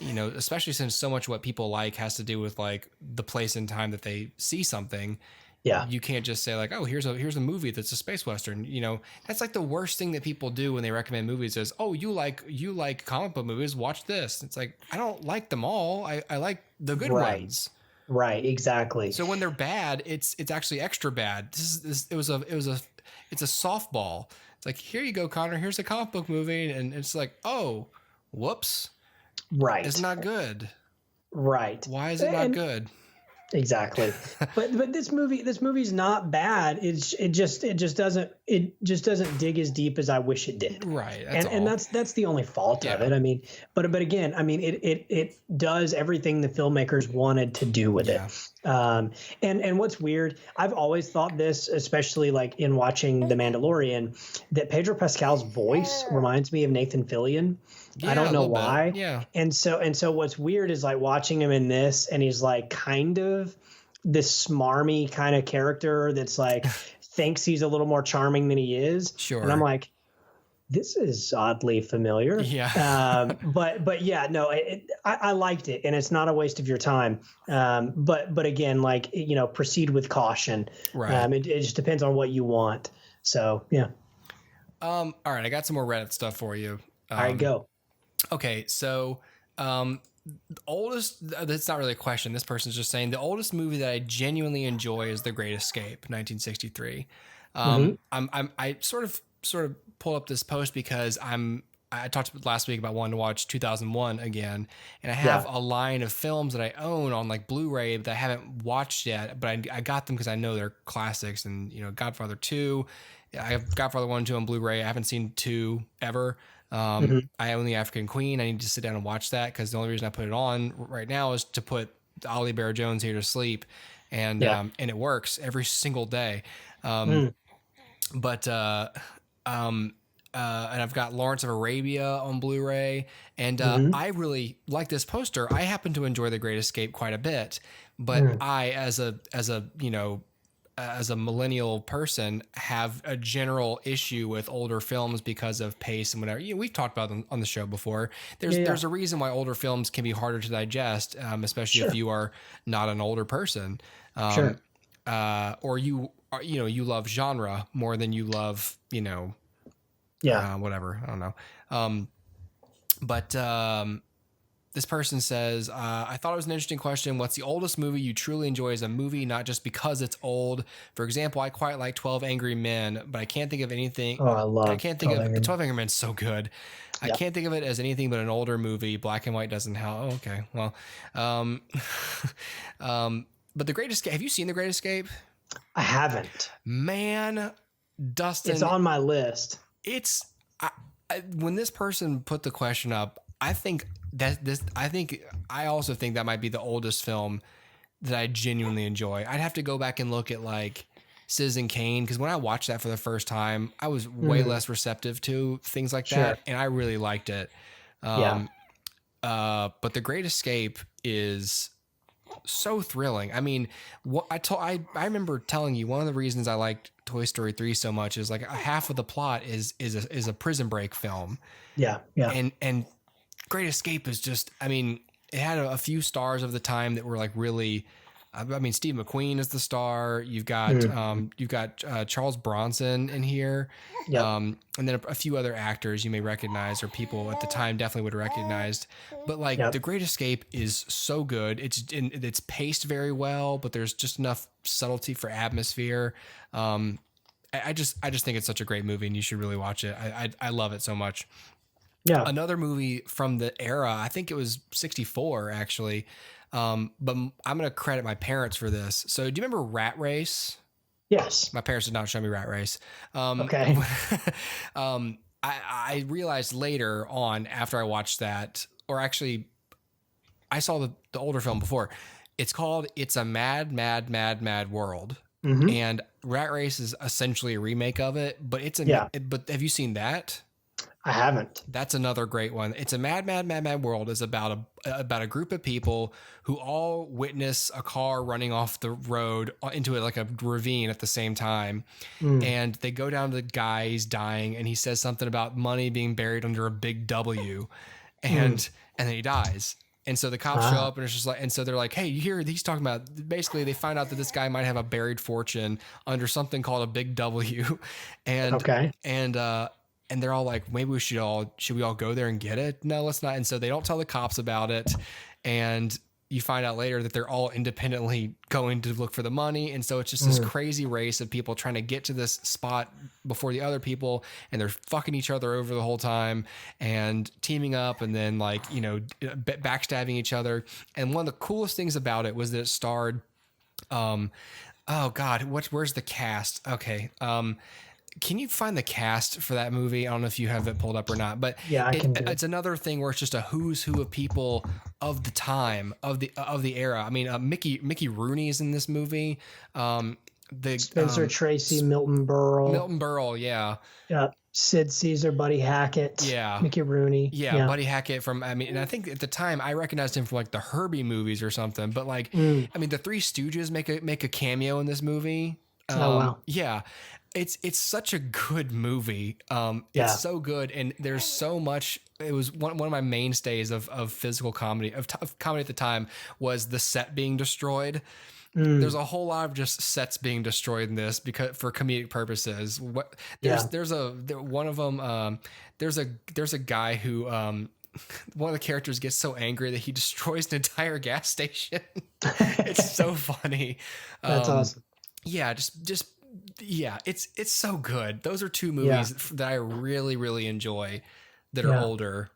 especially since so much of what people like has to do with like the place and time that they see something. Yeah. You can't just say like, oh, here's a movie that's a space Western. That's like the worst thing that people do when they recommend movies is, oh, you like comic book movies, watch this. It's like, I don't like them all. I like the good ones. Right. Exactly. So when they're bad, it's actually extra bad. It's a softball. It's like, here you go, Connor, here's a comic book movie. And it's like, oh, whoops. Right. It's not good. Right. Why is it not good? Exactly. but this movie's not bad. It just doesn't dig as deep as I wish it did. Right. And that's the only fault of it. I mean, but again, I mean, it does everything the filmmakers wanted to do with it. And what's weird, I've always thought this, especially like in watching The Mandalorian, that Pedro Pascal's voice reminds me of Nathan Fillion. Yeah, I don't know why. Bit. Yeah. And so what's weird is like watching him in this, and he's like kind of this smarmy kind of character that's like thinks he's a little more charming than he is. Sure. And I'm like, this is oddly familiar. Yeah. But yeah, no, I liked it, and it's not a waste of your time. But again, like, proceed with caution. Right. It just depends on what you want. So yeah. All right, I got some more Reddit stuff for you. All right, go. Okay, so the oldest, that's not really a question. This person's just saying the oldest movie that I genuinely enjoy is The Great Escape, 1963. I sort of pulled up this post because I talked last week about wanting to watch 2001 again, and I have a line of films that I own on like Blu-ray that I haven't watched yet, but I got them because I know they're classics. And Godfather 2, I have Godfather 1 and 2 on Blu-ray. I haven't seen 2 ever. I own The African Queen. I need to sit down and watch that because the only reason I put it on right now is to put Ollie Bear Jones here to sleep, and it works every single day. And I've got Lawrence of Arabia on Blu-ray, and I really like this poster. I happen to enjoy The Great Escape quite a bit, but I, as a millennial person, have a general issue with older films because of pace and whatever. We've talked about them on the show before. There's a reason why older films can be harder to digest, especially if you are not an older person, or you love genre more than you love whatever. I don't know. But this person says, I thought it was an interesting question. What's the oldest movie you truly enjoy as a movie, not just because it's old? For example, I quite like 12 Angry Men, but I can't think of anything. Oh, I love 12 Angry Men. So good. I can't think of it as anything but an older movie. Black and white doesn't help. Oh, okay. Well, but The Great Escape, have you seen The Great Escape? I haven't. Man, Dustin. It's on my list. When this person put the question up, I think I also think that might be the oldest film that I genuinely enjoy. I'd have to go back and look at like Citizen Kane, because when I watched that for the first time, I was way less receptive to things like that, and I really liked it. But The Great Escape is so thrilling. I mean, I remember telling you one of the reasons I liked Toy Story 3 so much is like half of the plot is a prison break film. Yeah. And Great Escape is just, I mean, it had a few stars of the time that were like really, I mean, Steve McQueen is the star. You've got Charles Bronson in here, and then a few other actors you may recognize, or people at the time definitely would have recognized. But like The Great Escape is so good. It's paced very well, but there's just enough subtlety for atmosphere. I just think it's such a great movie, and you should really watch it. I love it so much. Yeah. Another movie from the era, I think it was 1964 actually. But I'm going to credit my parents for this. So do you remember Rat Race? Yes. My parents did not show me Rat Race. Okay. I realized later on after I watched that, or actually I saw the older film before. It's called It's a Mad, Mad, Mad, Mad World. Mm-hmm. And Rat Race is essentially a remake of it, but but have you seen that? I haven't. That's another great one. It's a Mad, Mad, Mad, Mad World is about a group of people who all witness a car running off the road into like a ravine at the same time. And they go down to the guy, he's dying, and he says something about money being buried under a big W, and then he dies. And so the cops show up, and it's just like, and so they're like, hey, you hear he's talking about, basically they find out that this guy might have a buried fortune under something called a big W. And they're all like, maybe should we all go there and get it? No, let's not. And so they don't tell the cops about it. And you find out later that they're all independently going to look for the money. And so it's just this crazy race of people trying to get to this spot before the other people. And they're fucking each other over the whole time and teaming up and then like, you know, backstabbing each other. And one of the coolest things about it was that it starred, oh God, where's the cast? Okay. Can you find the cast for that movie? I don't know if you have it pulled up or not, but yeah, it's another thing where it's just a who's who of people of the time of the era. I mean, Mickey Rooney is in this movie. Spencer Tracy, Milton Berle, yeah. Sid Caesar, Buddy Hackett, Mickey Rooney, Buddy Hackett from. I mean, and I think at the time I recognized him from like the Herbie movies or something. But like, I mean, the Three Stooges make a cameo in this movie. Oh wow, yeah. It's such a good movie. It's so good, and there's so much. It was one of my mainstays of physical comedy of comedy at the time was the set being destroyed. There's a whole lot of just sets being destroyed in this because for comedic purposes. There's one of them. There's a guy who one of the characters gets so angry that he destroys an entire gas station. It's so funny. That's awesome. Yeah, it's so good. Those are two movies that I really, really enjoy that are older.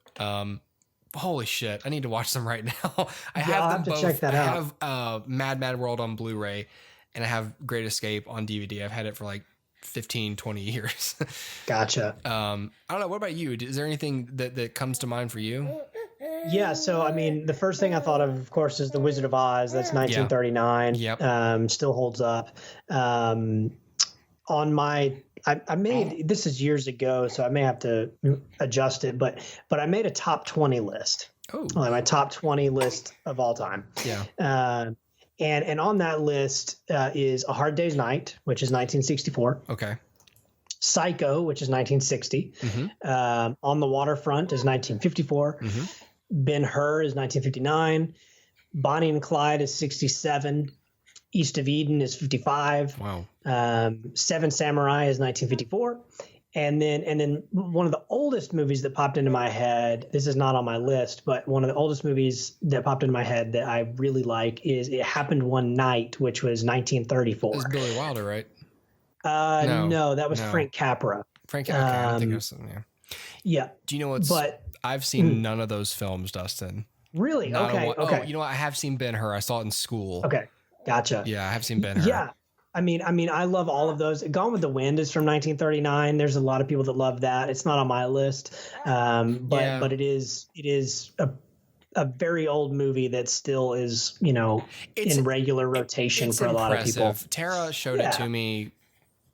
Holy shit. I need to watch them right now. I have them both. Check that out. I have Mad Mad World on Blu-ray and I have Great Escape on DVD. I've had it for like 15, 20 years. Gotcha. I don't know. What about you? Is there anything that comes to mind for you? Yeah, so I mean, the first thing I thought of course, is The Wizard of Oz. That's 1939. Yep. Still holds up. On my, I made, this is years ago, so I may have to adjust it, but I made a top 20 list. Oh, my top 20 list of all time. Yeah. And on that list is A Hard Day's Night, which is 1964. Okay. Psycho, which is 1960. Mm-hmm. On the Waterfront is 1954. Mm-hmm. Ben-Hur is 1959. Bonnie and Clyde is 1967. East of Eden is 1955. Wow. Seven Samurai is 1954. And then one of the oldest movies that popped into my head, this is not on my list, but one of the oldest movies that popped into my head that I really like is It Happened One Night, which was 1934. It's Billy Wilder, right? No, that was Frank Capra. Frank Capra, I don't think it was something, yeah. Do you know what's... But I've seen none of those films, Dustin. Really? Okay. Okay. Oh, you know what? I have seen Ben-Hur. I saw it in school. Okay. Gotcha. Yeah, I have seen Ben-Hur. Yeah. I mean, I love all of those. Gone with the Wind is from 1939. There's a lot of people that love that. It's not on my list, but it is a very old movie that still is, in regular rotation for a lot of people. Tara showed it to me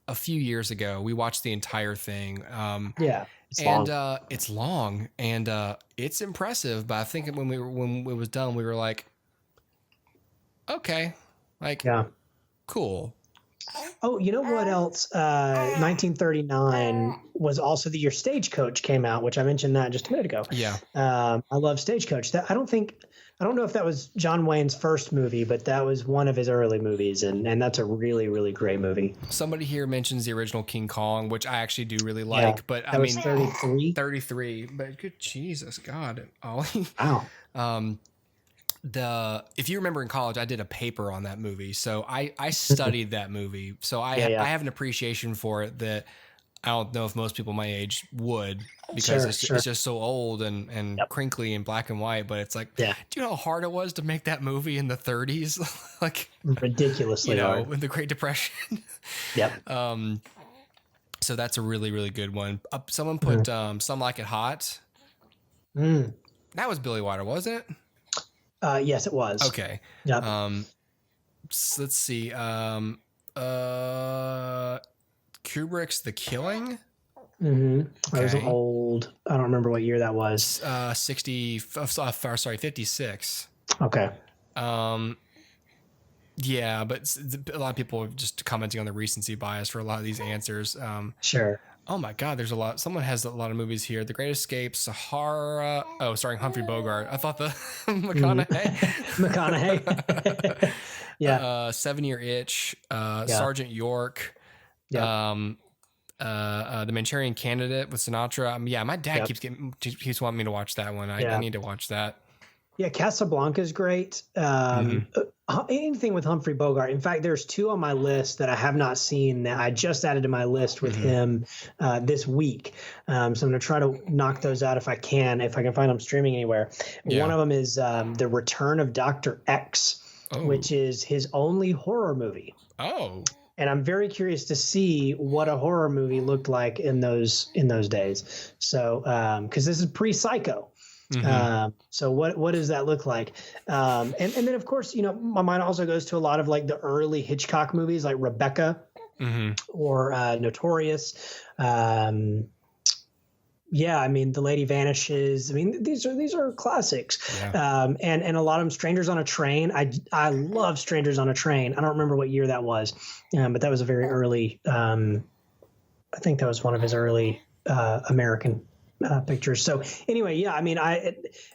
a few years ago. We watched the entire thing. It's long and it's impressive. But I think when it was done, we were like, okay, cool. Oh, you know what else? 1939 was also the year Stagecoach came out, which I mentioned that just a minute ago. Yeah. I love Stagecoach. I don't know if that was John Wayne's first movie, but that was one of his early movies, and that's a really, really great movie. Somebody here mentions the original King Kong, which I actually do really like, but I mean, 33, but good Jesus God, Ollie. Wow. If you remember in college, I did a paper on that movie. So I studied that movie. So I have an appreciation for it that I don't know if most people my age would, because it's just so old and crinkly and black and white. But it's like, do you know how hard it was to make that movie in the 30s? Like ridiculously hard. In the Great Depression. Yep. So that's a really, really good one. Someone put Some Like It Hot. That was Billy Wilder, wasn't it? Yes, it was. Okay. Yep. So let's see. Kubrick's The Killing. Mm-hmm. That was old. I don't remember what year that was. 56. Okay. Yeah, but a lot of people are just commenting on the recency bias for a lot of these answers. Sure. Oh my God, there's a lot. Someone has a lot of movies here. The Great Escape, Sahara. Oh, starring Humphrey Bogart. I thought the McConaughey. Yeah. 7 Year Itch, Sergeant York. The Manchurian Candidate with Sinatra. My dad keeps wanting me to watch that one. I need to watch that. Yeah, Casablanca is great. Anything with Humphrey Bogart. In fact, there's two on my list that I have not seen that I just added to my list with him this week. So I'm going to try to knock those out if I can find them streaming anywhere. Yeah. One of them is The Return of Dr. X, which is his only horror movie. Oh. And I'm very curious to see what a horror movie looked like in those days. So, because this is pre-Psycho. So what does that look like? And then of course, my mind also goes to a lot of like the early Hitchcock movies like Rebecca or Notorious. The Lady Vanishes. I mean, these are classics. Yeah. And a lot of them, Strangers on a Train. I love Strangers on a Train. I don't remember what year that was, but that was a very early, I think that was one of his early American pictures. So anyway,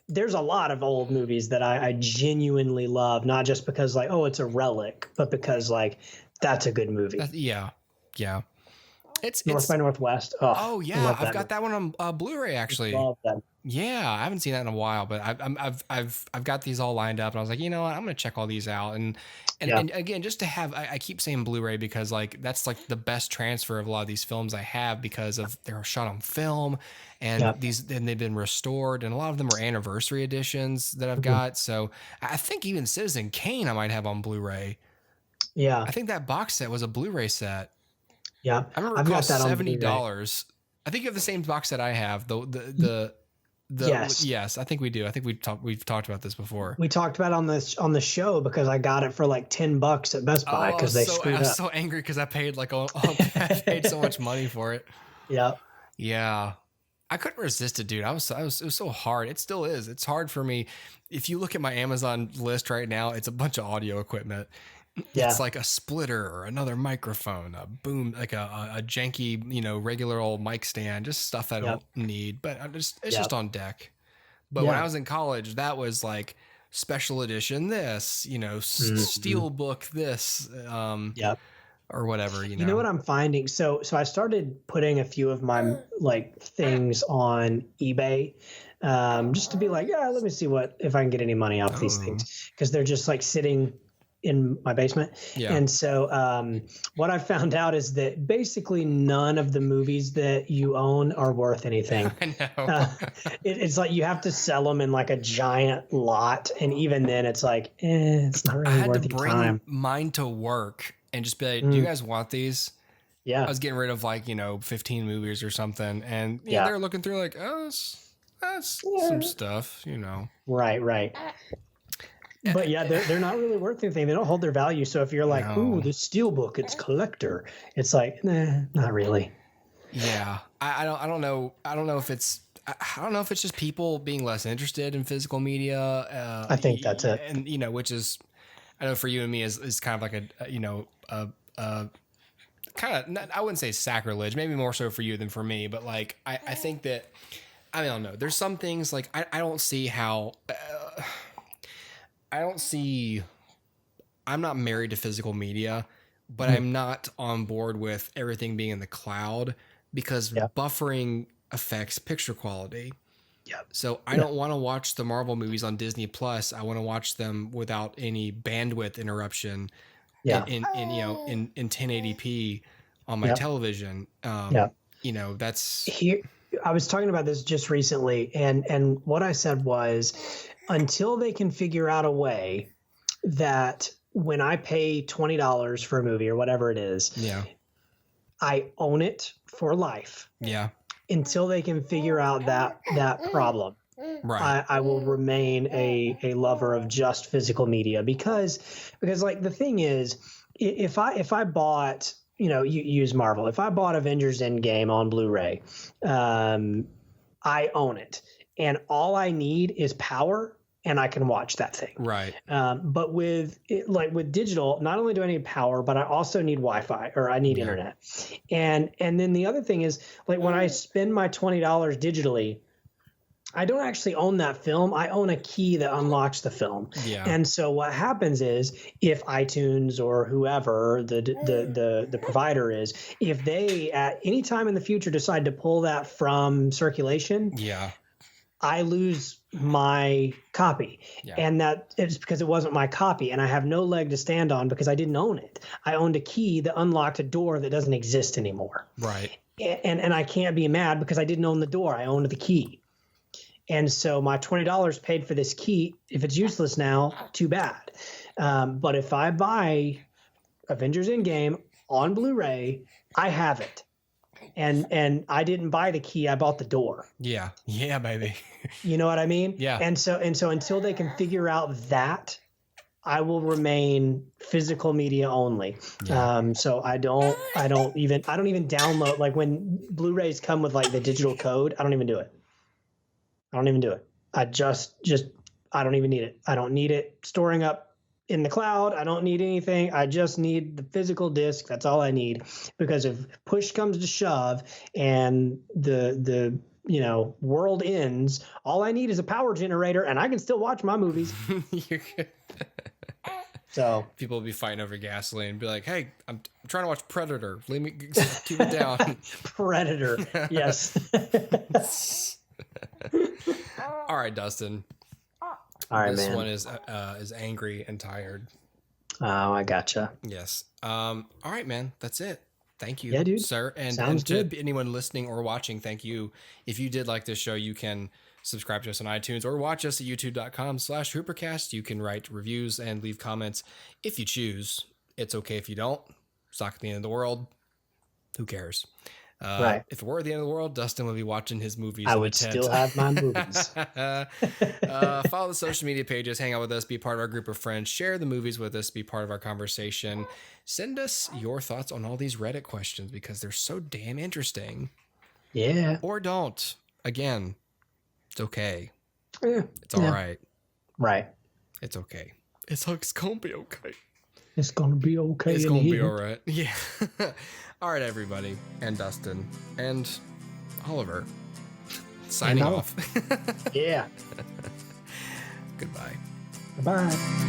there's a lot of old movies that I genuinely love, not just because like, oh, it's a relic, but because like that's a good movie. Yeah. It's North by Northwest. I've got that one on Blu-ray actually. Love that. Yeah, I haven't seen that in a while, but I've got these all lined up, and I was like, you know what, I'm gonna check all these out, and again, just to have, I keep saying Blu-ray because like that's like the best transfer of a lot of these films I have because of they're shot on film, and they've been restored, and a lot of them are anniversary editions that I've got. So I think even Citizen Kane I might have on Blu-ray. Yeah, I think that box set was a Bluray set. Yeah, I remember it cost $70. I think you have the same box set I have. Yes, I think we do. I think we've talked about this before. We talked about it on the show because I got it for like $10 at Best Buy because they screwed up. I was so angry because I paid I paid so much money for it. Yeah. Yeah. I couldn't resist it, dude. It was so hard. It still is. It's hard for me. If you look at my Amazon list right now, it's a bunch of audio equipment. Yeah. It's like a splitter or another microphone, a boom, like a janky, regular old mic stand, just stuff that I don't need, but it's just on deck. But when I was in college, that was like special edition this, steel book this, or whatever, You know what I'm finding? So I started putting a few of my like things on eBay, just to be like, let me see if I can get any money off these things, because they're just like sitting in my basement. Yeah. And so what I found out is that basically none of the movies that you own are worth anything. I know. It's like you have to sell them in like a giant lot. And even then it's like, it's not really worth your time. I had to bring mine to work and just be like, do you guys want these? Yeah. I was getting rid of 15 movies or something. And they're looking through like, oh, that's some stuff, Right. But yeah, they're not really worth anything. They don't hold their value. So if you're like, ooh, the Steelbook, it's collector. It's like, nah, not really. Yeah. I don't know. I don't know if it's just people being less interested in physical media. I think that's it. And, which is, I know for you and me is kind of like kind of, I wouldn't say sacrilege, maybe more so for you than for me. But like, I think that, I don't know. There's some things like, I don't see how, I'm not married to physical media, but I'm not on board with everything being in the cloud because buffering affects picture quality. Yep. So I don't want to watch the Marvel movies on Disney Plus. I want to watch them without any bandwidth interruption in 1080p on my television. That's here. I was talking about this just recently, and what I said was, until they can figure out a way that when I pay $20 for a movie or whatever it is, I own it for life. Yeah. Until they can figure out that problem, right. I will remain a lover of just physical media because like the thing is, if I bought, you use Marvel, if I bought Avengers Endgame on Blu-ray, I own it, and all I need is power, and I can watch that thing. Right. But with digital, not only do I need power, but I also need Wi-Fi, or I need internet. And then the other thing is, like, when I spend my $20 digitally, I don't actually own that film. I own a key that unlocks the film. Yeah. And so what happens is, if iTunes or whoever the provider is, if they at any time in the future decide to pull that from circulation, I lose my copy. And that is because it wasn't my copy, and I have no leg to stand on because I didn't own it. I owned a key that unlocked a door that doesn't exist anymore. Right. And I can't be mad because I didn't own the door. I owned the key. And so my $20 paid for this key. If it's useless now, too bad. But if I buy Avengers Endgame on Blu-ray, I have it. And I didn't buy the key, I bought the door. Yeah, baby. You know what I mean? Yeah. And so until they can figure out that, I will remain physical media only. Yeah. So I don't even download, like when Blu-rays come with like the digital code, I don't even do it. I don't even do it. I just I don't even need it. I don't need it storing up in the cloud. I don't need anything. I just need the physical disc. That's all I need. Because if push comes to shove and the world ends, all I need is a power generator, and I can still watch my movies. You're good. So people will be fighting over gasoline and be like, "Hey, I'm trying to watch Predator. Leave me, keep it down." Predator. Yes. All right, Dustin. All right, this man. one is angry and tired. Oh, I gotcha. Yes. All right, man. That's it. Thank you, dude. Sir. And to anyone listening or watching, thank you. If you did like this show, you can subscribe to us on iTunes or watch us at youtube.com/HooperCast. You can write reviews and leave comments if you choose. It's okay if you don't. It's not the end of the world. Who cares? Right. If it were the end of the world, Dustin would be watching his movies. I would still have my movies. Follow the social media pages, hang out with us, be part of our group of friends, share the movies with us, be part of our conversation. Send us your thoughts on all these Reddit questions because they're so damn interesting. Yeah. Or don't. Again, it's okay. Yeah. It's all right. Right. It's okay. It's gonna be okay. It's gonna be okay. It's gonna be all right. Yeah. All right, everybody, and Dustin, and Oliver, signing off. Yeah. Goodbye. Bye.